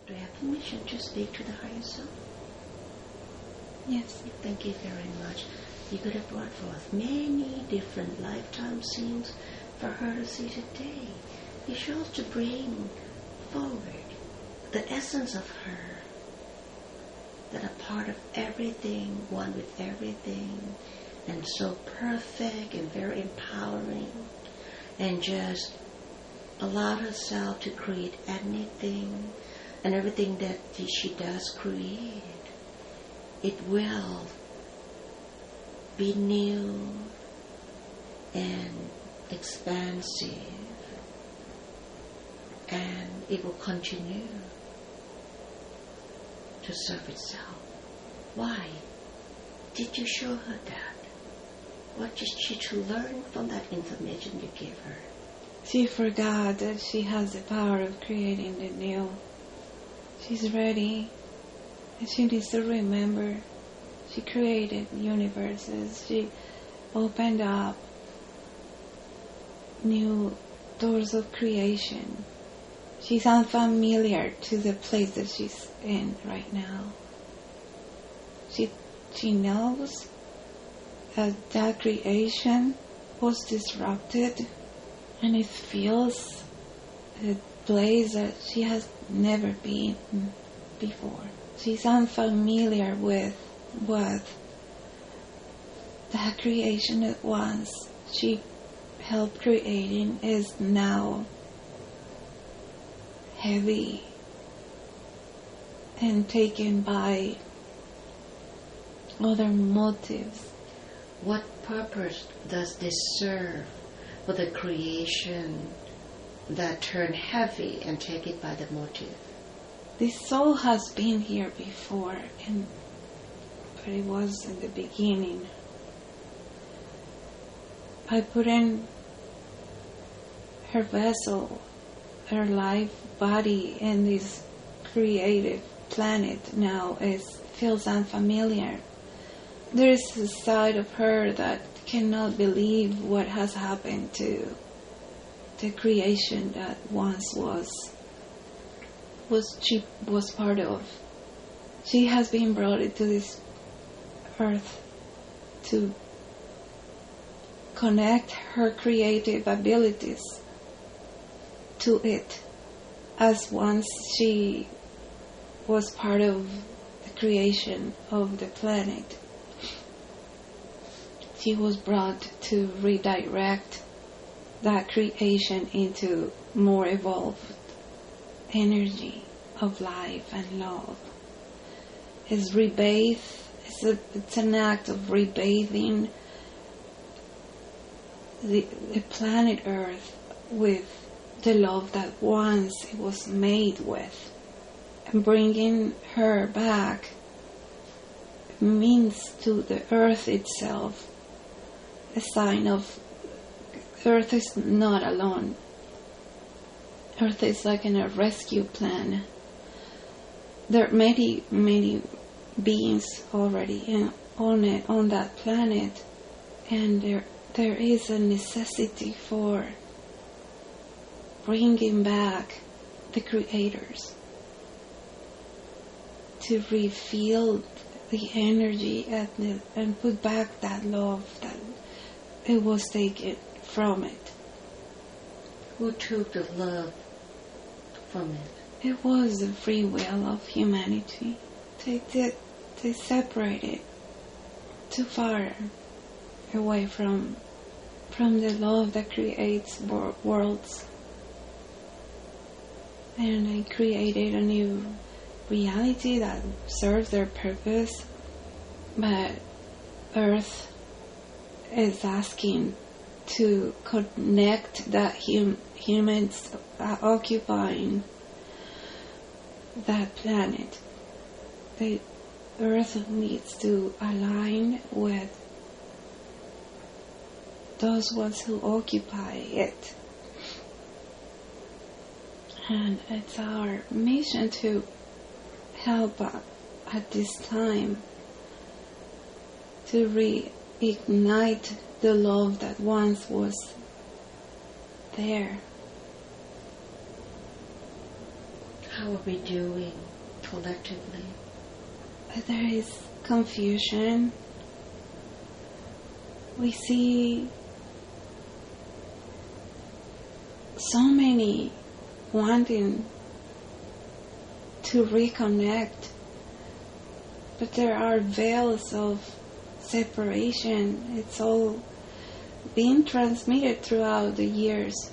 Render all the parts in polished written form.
Do I have permission to speak to the higher self? Yes. Thank you very much. You could have brought forth many different lifetime scenes for her to see today. You chose to bring forward the essence of her, that a part of everything, one with everything, and so perfect and very empowering, and just allowed herself to create anything and everything that she does create. It will be new and expansive, and it will continue to serve itself. Why did you show her that? What is she to learn from that information you gave her? She forgot that she has the power of creating the new. She's ready, and she needs to remember she created universes. She opened up new doors of creation. She's unfamiliar to the place that she's in right now. She knows that creation was disrupted, and it feels a place that she has never been before. She's unfamiliar with what that creation that once she helped creating is now heavy and taken by other motives. What purpose does this serve for the creation that turn heavy and take it by the motive? The soul has been here before, but it was in the beginning. By putting her vessel, her life body in this creative planet now feels unfamiliar. There is a side of her that cannot believe what has happened to the creation that once she was part of. She has been brought into this earth to connect her creative abilities to it, as once she was part of the creation of the planet. She was brought to redirect that creation into more evolved energy of life and love. It's it's an act of rebathing the planet Earth with the love that once it was made with, and bringing her back means to the Earth itself a sign of Earth is not alone. Earth is like in a rescue plan. There are many beings already on that planet, and there is a necessity for bringing back the creators to refill the energy and put back that love that it was taken from it. Who took the love from it? It was the free will of humanity. They separated too far away from the love that creates worlds. And they created a new reality that serves their purpose. But Earth is asking to connect that humans occupying that planet. The Earth needs to align with those ones who occupy it. And it's our mission to help at this time to reignite the love that once was there. How are we doing collectively? There is confusion. We see so many wanting to reconnect, but there are veils of separation. It's all being transmitted throughout the years,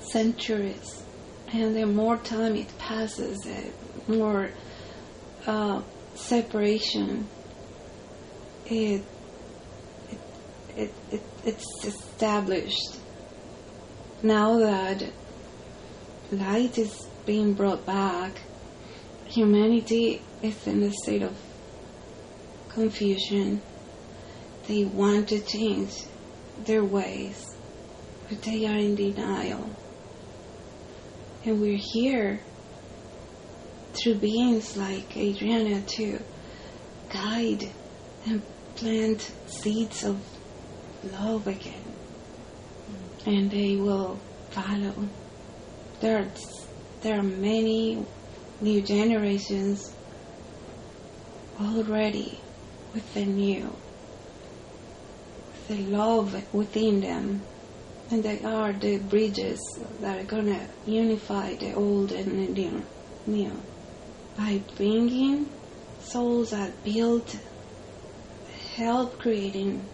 centuries, and the more time it passes, the more separation it's established. Now that light is being brought back, humanity is in a state of confusion. They want to change their ways, but they are in denial. And we're here through beings like Adriana to guide and plant seeds of love again. And they will follow. There are many new generations already within you, with the love within them, and they are the bridges that are gonna unify the old and the new by bringing souls that build, help creating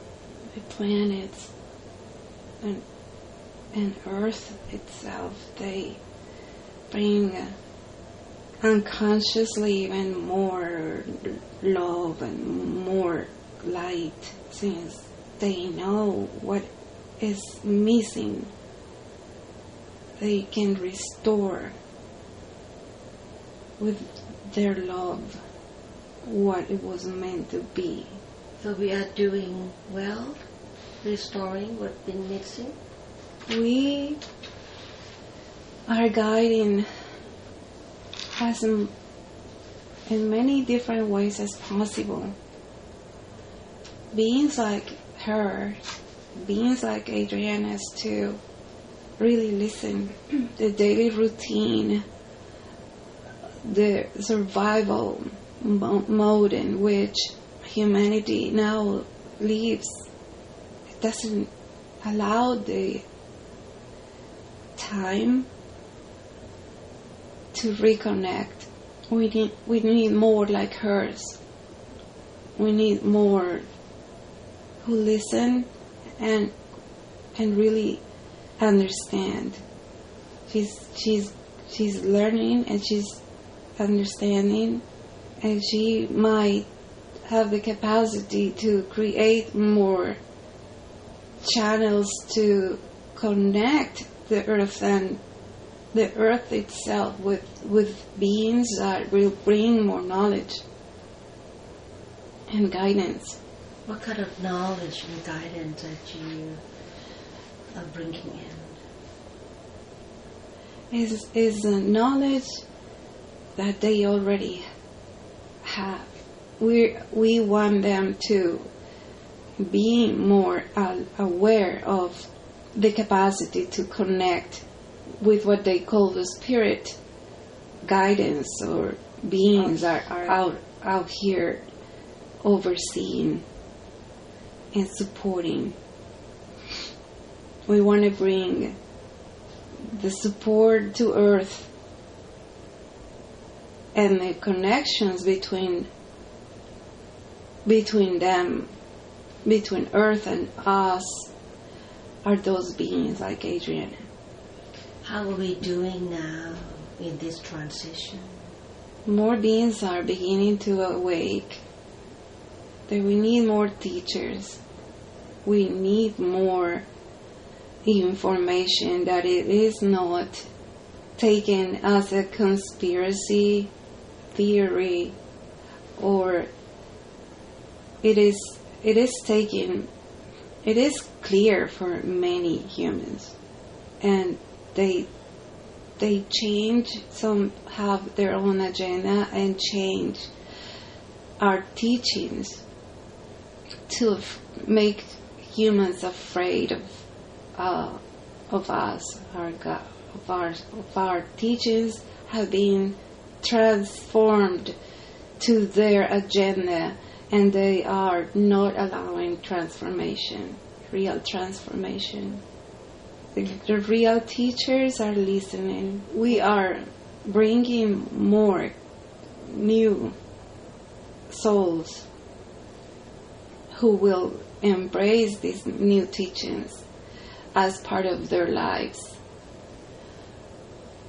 the planets and Earth itself. They bring unconsciously even more love and more light, since they know what is missing. They can restore with their love what it was meant to be. So we are doing well, restoring what's been missing. We are guiding as in many different ways as possible. Beings like her, beings like Adriana's, to really listen. The daily routine, the survival mode in which humanity now lives, it doesn't allow the time to reconnect. We need more like hers. We need more who listen and really understand. She's learning and she's understanding, and she might have the capacity to create more channels to connect the earth and the earth itself with beings that will bring more knowledge and guidance. What kind of knowledge and guidance that you are bringing in? Is knowledge that they already have. We want them to be more aware of the capacity to connect with what they call the spirit guidance, or beings that are out here overseeing and supporting. We want to bring the support to Earth, and the connections between them, between Earth and us, are those beings like Adriana. How are we doing now in this transition? More beings are beginning to awake. That we need more teachers. We need more information, that it is not taken as a conspiracy theory, or it is clear for many humans, and they change. Some have their own agenda and change our teachings to make humans afraid of us. Our teachings have been transformed to their agenda, and they are not allowing transformation, real transformation. The real teachers are listening. We are bringing more new souls who will embrace these new teachings as part of their lives.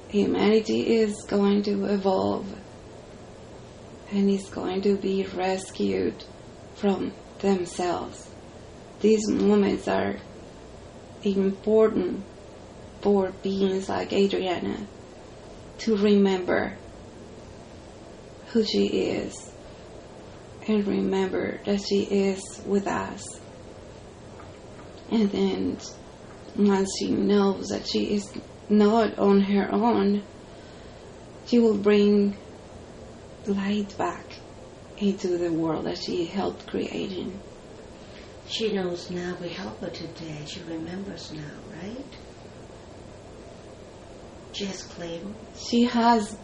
Humanity is going to evolve and is going to be rescued from themselves. These moments are important for beings like Adriana to remember who she is and remember that she is with us. And then once she knows that she is not on her own, she will bring light back into the world that she helped creating. She knows now we help her today. She remembers now, right? She has claimed. She has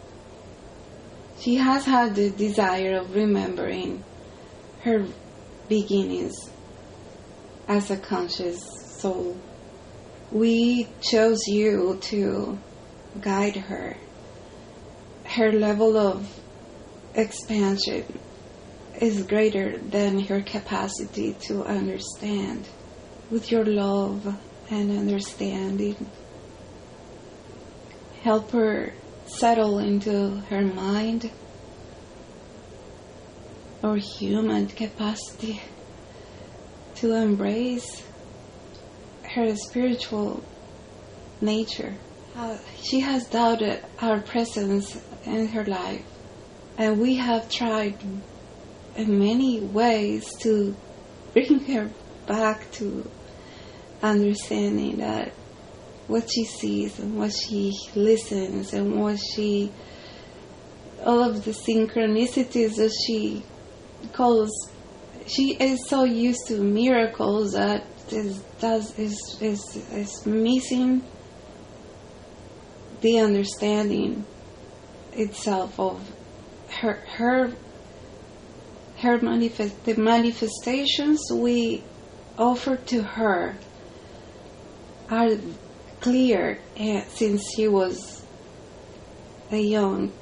had the desire of remembering her beginnings as a conscious soul. We chose you to guide her. Her level of expansion is greater than her capacity to understand. With your love and understanding, help her settle into her mind or human capacity to embrace her spiritual nature. She has doubted our presence in her life, and we have tried in many ways to bring her back to understanding that what she sees and what she listens and all of the synchronicities that she calls, she is so used to miracles that is missing the understanding itself of the manifestations we offer to her are clear since she was a young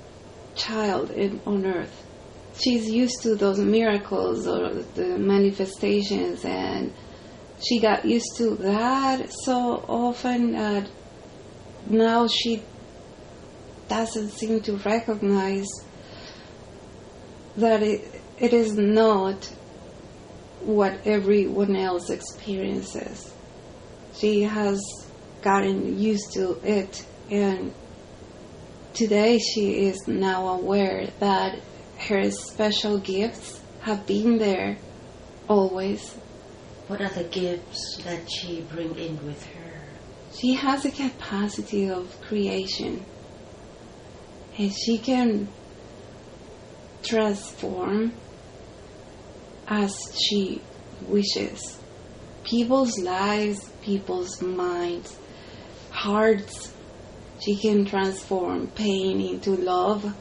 child on earth. She's used to those miracles or the manifestations, and she got used to that so often that now she doesn't seem to recognize that it is not what everyone else experiences. She has gotten used to it, and today she is now aware that her special gifts have been there always. What are the gifts that she brings in with her? She has a capacity of creation, and she can transform as she wishes. People's lives, people's minds, hearts. She can transform pain into love.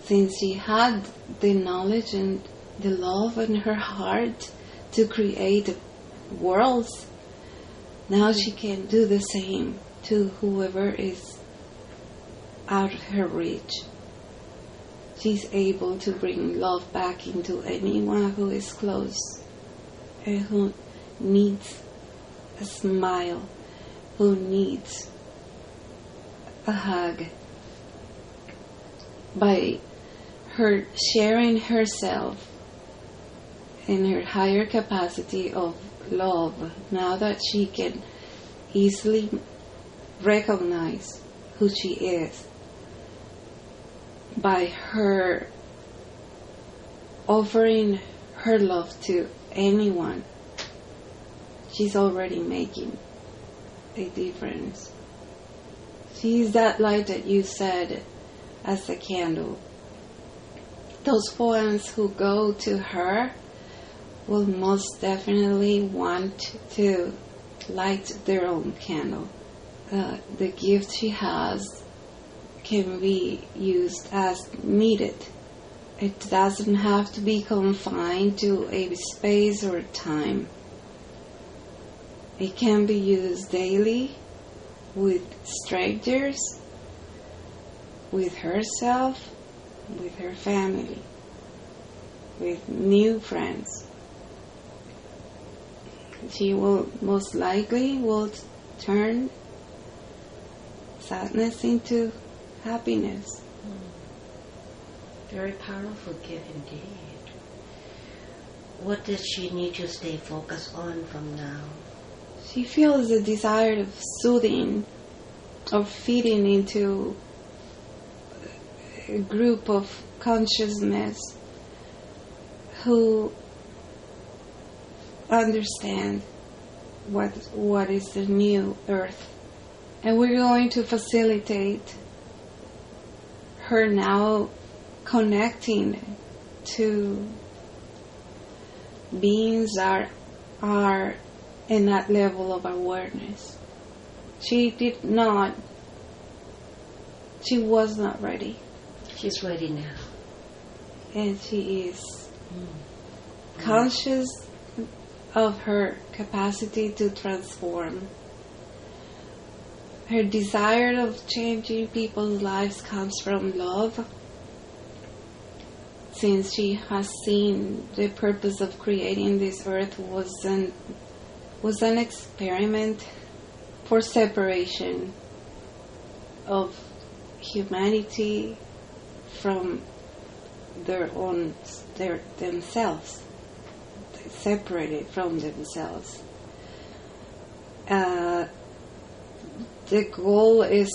Since she had the knowledge and the love in her heart to create worlds, now she can do the same to whoever is out of her reach. She's able to bring love back into anyone who is close and who needs a smile, who needs a hug. By her sharing herself in her higher capacity of love, now that she can easily recognize who she is, by her offering her love to anyone, she's already making a difference. She's that light that you said as a candle. Those ones who go to her will most definitely want to light their own candle. The gift she has can be used as needed. It doesn't have to be confined to a space or time. It can be used daily with strangers, with herself, with her family, with new friends. She will most likely turn sadness into happiness. Very powerful gift indeed. What does she need to stay focused on from now? She feels the desire of soothing, of fitting into a group of consciousness who understand what is the new earth. And we're going to facilitate her now connecting to beings that are in that level of awareness. She was not ready. She's ready now. And she is conscious of her capacity to transform. Her desire of changing people's lives comes from love, since she has seen the purpose of creating this earth was an experiment for separation of humanity from themselves. They separated from themselves. The goal is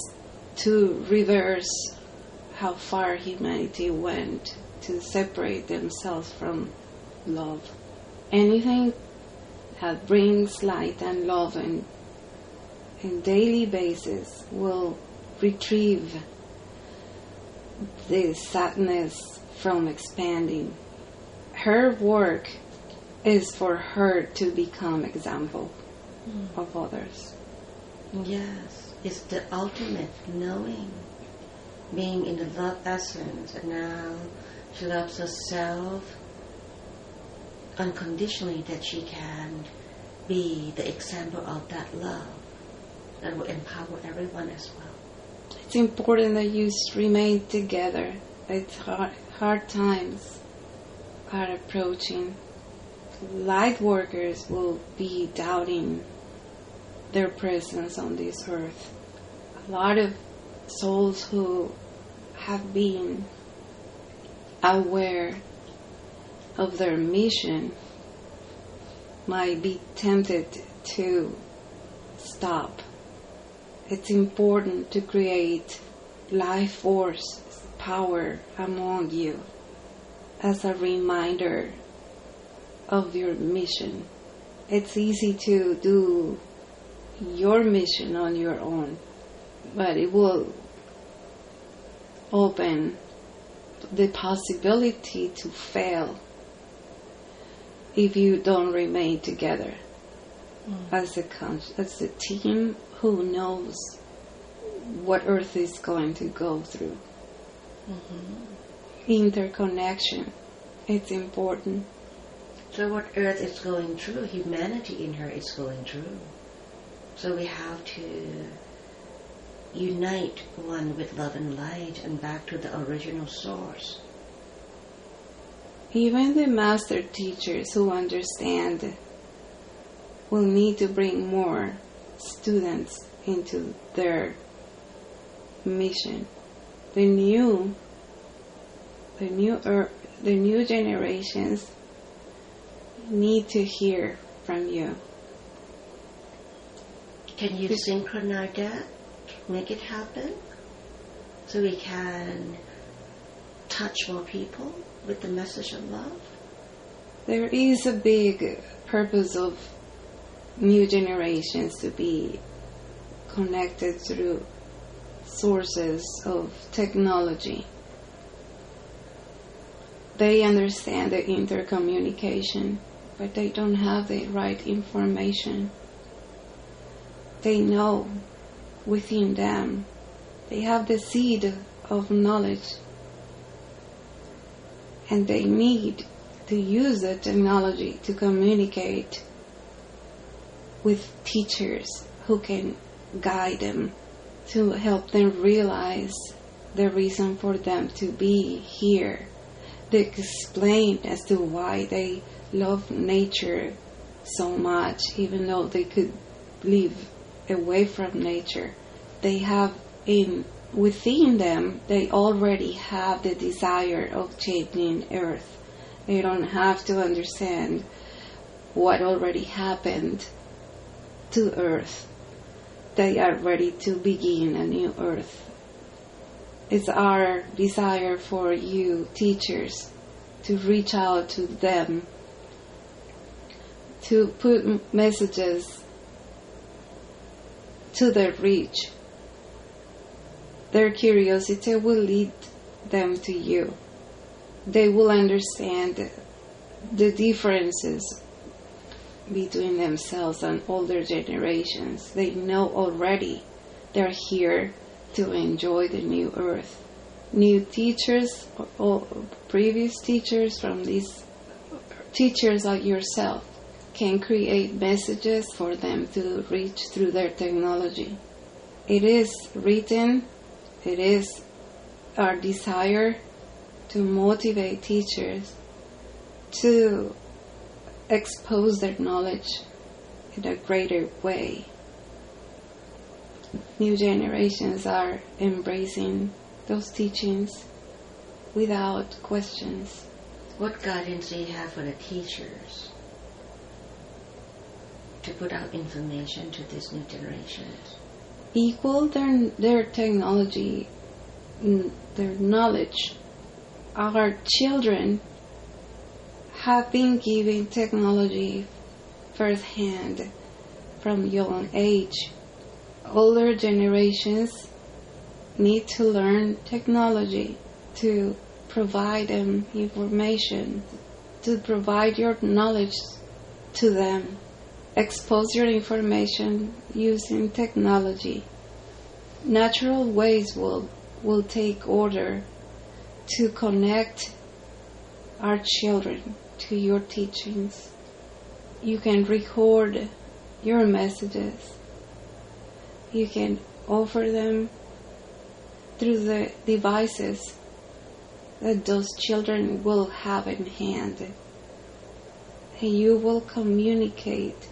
to reverse how far humanity went to separate themselves from love. Anything that brings light and love on daily basis will retrieve the sadness from expanding. Her work is for her to become example of others. Yes, it's the ultimate knowing, being in the love essence, and now she loves herself unconditionally, that she can be the example of that love that will empower everyone as well. It's important that you remain together. It's hard times are approaching. Light workers will be doubting their presence on this earth. A lot of souls who have been aware of their mission might be tempted to stop. It's important to create life force power among you as a reminder of your mission. It's easy to do your mission on your own, but it will open the possibility to fail if you don't remain together as a team who knows what Earth is going to go through. Interconnection, it's important. So what Earth is going through, humanity in her is going through. So we have to unite one with love and light and back to the original source. Even the master teachers who understand will need to bring more students into their mission. The new generations need to hear from you. Can you synchronize that? Make it happen? So we can touch more people with the message of love? There is a big purpose of new generations to be connected through sources of technology. They understand the intercommunication, but they don't have the right information. They know within them They have the seed of knowledge, and they need to use the technology to communicate with teachers who can guide them, to help them realize the reason for them to be here. They explain as to why they love nature so much, even though they could live away from nature. They have within them, they already have the desire of changing Earth. They don't have to understand what already happened to Earth. They are ready to begin a new Earth. It's our desire for you teachers to reach out to them, to put messages to their reach. Their curiosity will lead them to you. They will understand the differences between themselves and older generations. They know already they're here to enjoy the new Earth. New teachers or previous teachers from these teachers like yourself can create messages for them to reach through their technology. It is written, it is our desire to motivate teachers to expose their knowledge in a greater way. New generations are embracing those teachings without questions. What guidance do you have for the teachers to put out information to these new generations? Equal their technology, their knowledge. Our children have been given technology firsthand from young age. Older generations need to learn technology to provide them information, to provide your knowledge to them. Expose your information using technology. Natural ways will take order to connect our children to your teachings. You can record your messages. You can offer them through the devices that those children will have in hand. And you will communicate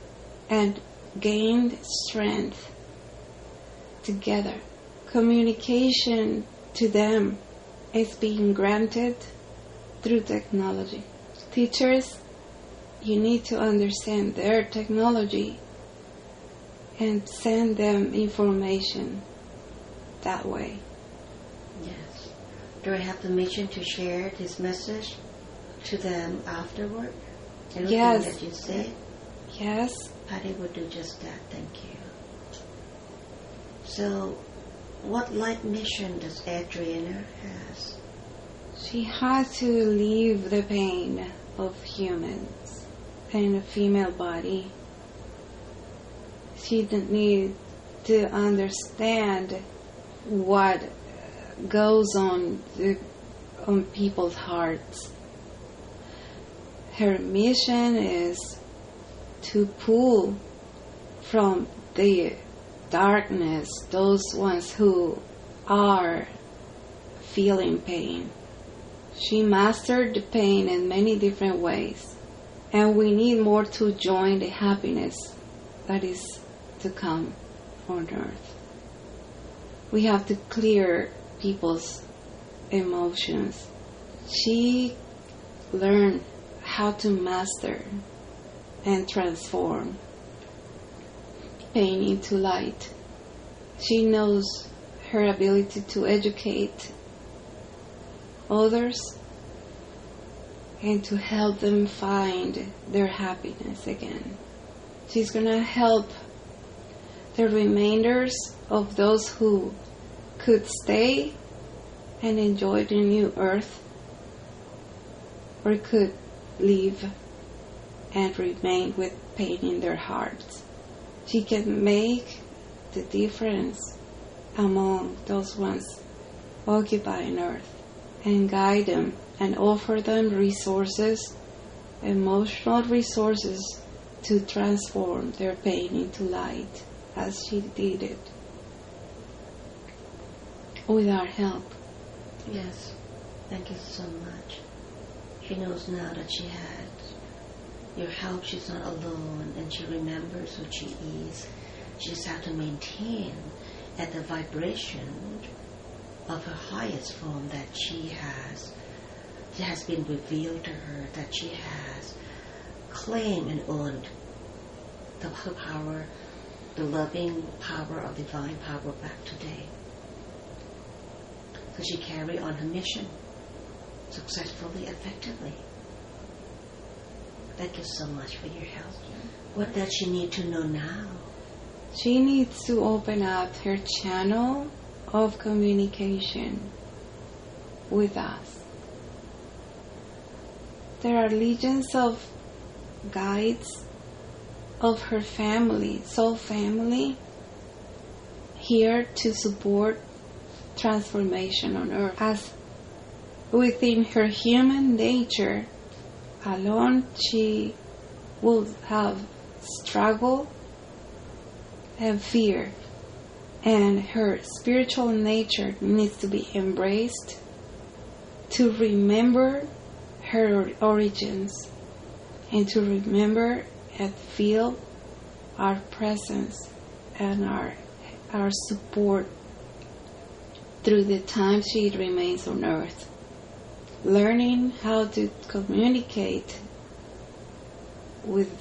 and gain strength together. Communication to them is being granted through technology. Teachers, you need to understand their technology and send them information that way. Yes. Do I have permission to share this message to them afterward? Everything Yes. that you said? Yes. Patty would do just that. Thank you. So, what life mission does Adriana has? She has to leave the pain of humans in a female body. She needs to understand what goes on people's hearts. Her mission is to pull from the darkness those ones who are feeling pain. She mastered the pain in many different ways, and we need more to join the happiness that is to come on earth. We have to clear people's emotions. She learned how to master and transform pain into light. She knows her ability to educate others and to help them find their happiness again. She's going to help the remainders of those who could stay and enjoy the new earth, or could leave and remain with pain in their hearts. She can make the difference among those ones occupying earth, and guide them and offer them resources, emotional resources, to transform their pain into light, as she did it with our help. Yes, thank you so much. She knows now that she had your help. She's not alone, and she remembers who she is. She just has to maintain at the vibration of her highest form that she has been revealed to her, that she has claimed and owned her power, the loving power of divine power back today. So she carry on her mission successfully, effectively. Thank you so much for your help. What does she need to know now? She needs to open up her channel of communication with us. There are legions of guides of her family, soul family, here to support transformation on earth. As within her human nature alone, she will have struggle and fear, and her spiritual nature needs to be embraced to remember her origins and to remember and feel our presence and our support through the time she remains on earth. Learning how to communicate with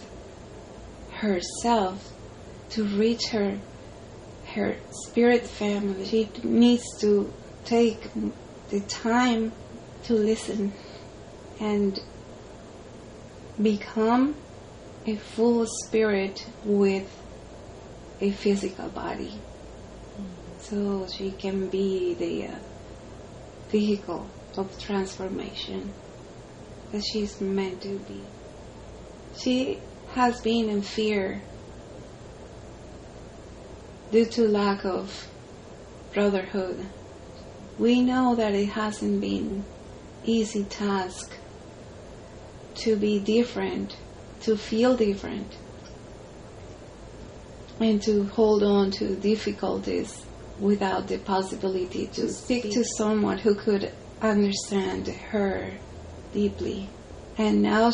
herself to reach her spirit family, she needs to take the time to listen and become a full spirit with a physical body, so she can be the vehicle of transformation that she's meant to be. She has been in fear due to lack of brotherhood. We know that it hasn't been easy task to be different, to feel different, and to hold on to difficulties without the possibility to speak to someone who could understand her deeply. And now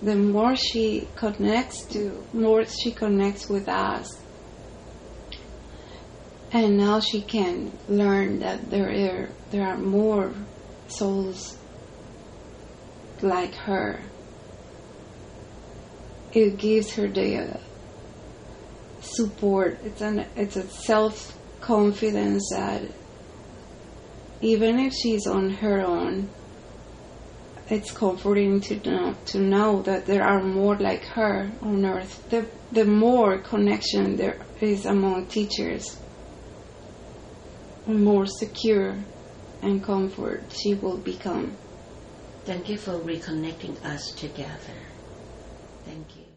the more she connects with us, and now she can learn that there are more souls like her. It gives her the support. It's a self-confidence that even if she's on her own, it's comforting to know that there are more like her on earth. The more connection there is among teachers, the more secure and comfort she will become. Thank you for reconnecting us together. Thank you.